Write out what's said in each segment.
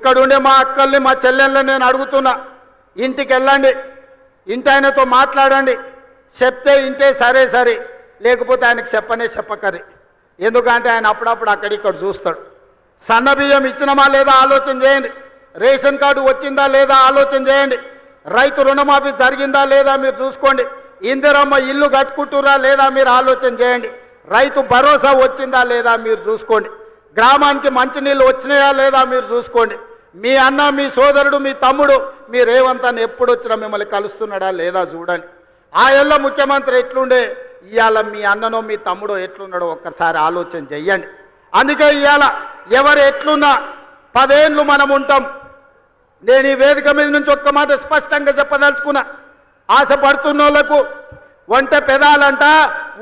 ఇక్కడుండే మా అక్కల్ని మా చెల్లెళ్ళని నేను అడుగుతున్నా, ఇంటికి వెళ్ళండి, ఇంటి ఆయనతో మాట్లాడండి, చెప్తే ఇంటే సరే సరే, లేకపోతే ఆయనకు చెప్పనే చెప్పకరి. ఎందుకంటే ఆయన అప్పుడప్పుడు అక్కడిక్కడ చూస్తాడు. సన్నబియ్యం ఇచ్చినమా లేదా ఆలోచన చేయండి, రేషన్ కార్డు వచ్చిందా లేదా ఆలోచన చేయండి, రైతు రుణమాఫీ జరిగిందా లేదా మీరు చూసుకోండి, ఇందిరమ్మ ఇల్లు కట్టుకుంటురా లేదా మీరు ఆలోచన చేయండి, రైతు భరోసా వచ్చిందా లేదా మీరు చూసుకోండి, గ్రామానికి మంచినీళ్ళు వచ్చినాయా లేదా మీరు చూసుకోండి. మీ అన్న, మీ సోదరుడు, మీ తమ్ముడు, మీ రేవంత్ అన్న ఎప్పుడు వచ్చినా మిమ్మల్ని కలుస్తున్నాడా లేదా చూడండి. ఆ ఏళ్ళ ముఖ్యమంత్రి ఎట్లుండే, ఇవాళ మీ అన్ననో మీ తమ్ముడో ఎట్లున్నాడో ఒక్కసారి ఆలోచన చెయ్యండి. అందుకే ఇవాళ ఎవరు ఎట్లున్నా 10 ఏళ్ళు మనం ఉంటాం. నేను ఈ వేదిక మీద నుంచి ఒక్క మాట స్పష్టంగా చెప్పదలుచుకున్నా, ఆశపడుతున్న వాళ్ళకు ఒంటె పెదాలంట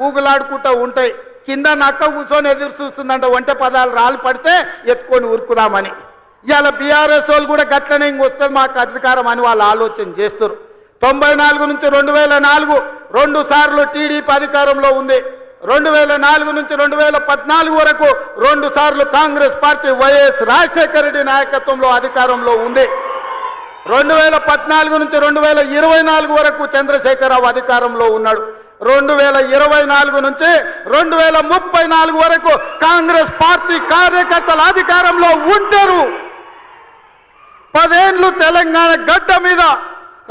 ఊగులాడుకుంటూ ఉంటాయి, కింద నక్క కూర్చొని ఎదురు చూస్తుందంట ఒంటె పదాలు రాళ్ళు పడితే ఎత్తుకొని ఉరుకుదామని. ఇవాళ బీఆర్ఎస్ వాళ్ళు కూడా గట్లనే ఇంకొస్తుంది మాకు అధికారం అని వాళ్ళు ఆలోచన చేస్తారు. 94 నుంచి 2004 2 సార్లు టీడీపీ అధికారంలో ఉంది. 2004 నుంచి 2014 వరకు 2 సార్లు కాంగ్రెస్ పార్టీ వైఎస్ రాజశేఖర రెడ్డి నాయకత్వంలో అధికారంలో ఉంది. 2014 నుంచి 2024 వరకు చంద్రశేఖరరావు అధికారంలో ఉన్నాడు. 2024 నుంచి 2034 వరకు కాంగ్రెస్ పార్టీ కార్యకర్తల అధికారంలో ఉంటారు. 10 ఏళ్ళు తెలంగాణ గడ్డ మీద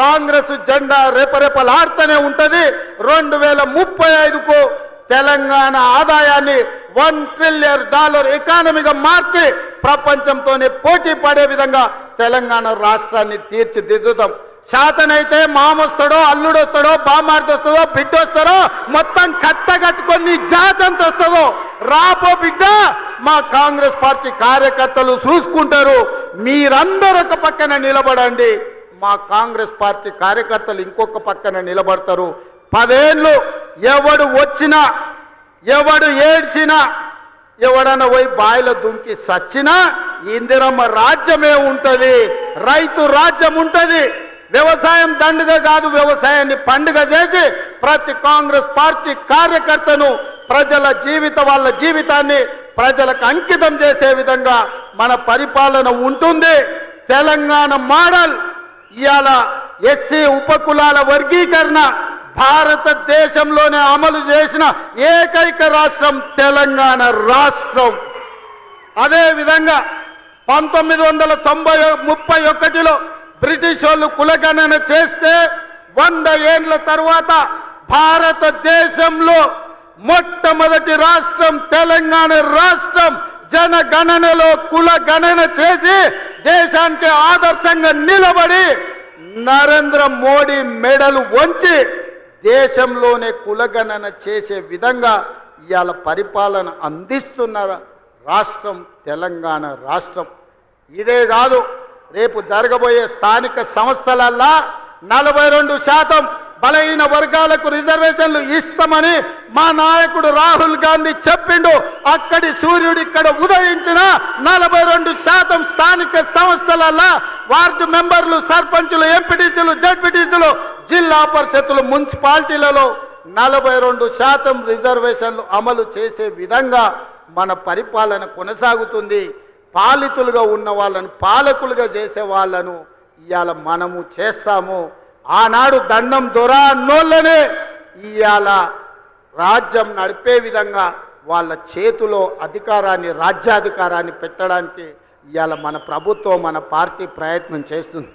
కాంగ్రెస్ జెండా రెపరెపలాడుతూనే ఉంటది. 2035కు తెలంగాణ ఆదాయాన్ని $1 ట్రిలియన్ ఎకానమీగా మార్చి ప్రపంచంతోనే పోటీ పడే విధంగా తెలంగాణ రాష్ట్రాన్ని తీర్చిదిద్దుతాం. శాతనైతే మామొస్తాడో, అల్లుడొస్తాడో, బామార్దొస్తాడో, బిడ్డొస్తాడో, మొత్తం కట్టగట్టుకొని జాతంత వస్తుందో రాపో బిడ్డ, మా కాంగ్రెస్ పార్టీ కార్యకర్తలు చూసుకుంటారు. మీరందరూ ఒక పక్కన నిలబడండి, మా కాంగ్రెస్ పార్టీ కార్యకర్తలు ఇంకొక పక్కన నిలబడతారు. 10 ఏళ్ళు ఎవడు వచ్చినా, ఎవడు ఏడ్చినా, ఎవడన్నా పోయి బాయిలో దుంకి సచ్చినా ఇందిరమ్మ రాజ్యమే ఉంటుంది, రైతు రాజ్యం ఉంటుంది. వ్యవసాయం దండుగ కాదు, వ్యవసాయాన్ని పండుగ చేసి ప్రతి కాంగ్రెస్ పార్టీ కార్యకర్తను వాళ్ళ జీవితాన్ని ప్రజలకు అంకితం చేసే విధంగా మన పరిపాలన ఉంటుంది. తెలంగాణ మోడల్ ఇవాళ ఎస్సీ ఉపకులాల వర్గీకరణ భారతదేశంలోనే అమలు చేసిన ఏకైక రాష్ట్రం తెలంగాణ రాష్ట్రం. అదేవిధంగా 1931లో బ్రిటిష్ వాళ్ళు కులగణన చేస్తే 100 ఏళ్ల తర్వాత భారతదేశంలో మొట్టమొదటి రాష్ట్రం తెలంగాణ రాష్ట్రం. జనగణనలో కులగణన చేసి దేశానికి ఆదర్శంగా నిలబడి నరేంద్ర మోడీ మెడలు వంచి దేశంలోనే కులగణన చేసే విధంగా ఇవాళ పరిపాలన అందిస్తున్న రాష్ట్రం తెలంగాణ రాష్ట్రం. ఇదే కాదు, రేపు జరగబోయే స్థానిక సంస్థలల్లా 42% బలహీన వర్గాలకు రిజర్వేషన్లు ఇస్తామని మా నాయకుడు రాహుల్ గాంధీ చెప్పిండు. అక్కడి సూర్యుడు ఇక్కడ ఉదయించిన 42% స్థానిక సంస్థలల్లా వార్డు మెంబర్లు, సర్పంచులు, ఎంపీటీసీలు, జడ్పీటీసీలు, జిల్లా పరిషత్తులు, మున్సిపాలిటీలలో 42% రిజర్వేషన్లు అమలు చేసే విధంగా మన పరిపాలన కొనసాగుతుంది. పాలితులుగా ఉన్న వాళ్ళను పాలకులుగా చేసే వాళ్ళను ఇవాళ మనము చేస్తాము. ఆనాడు దండం దొర అన్నోళ్ళనే ఇవాళ రాజ్యం నడిపే విధంగా వాళ్ళ చేతిలో రాజ్యాధికారాన్ని పెట్టడానికి ఇవాళ మన ప్రభుత్వం, మన పార్టీ ప్రయత్నం చేస్తుంది.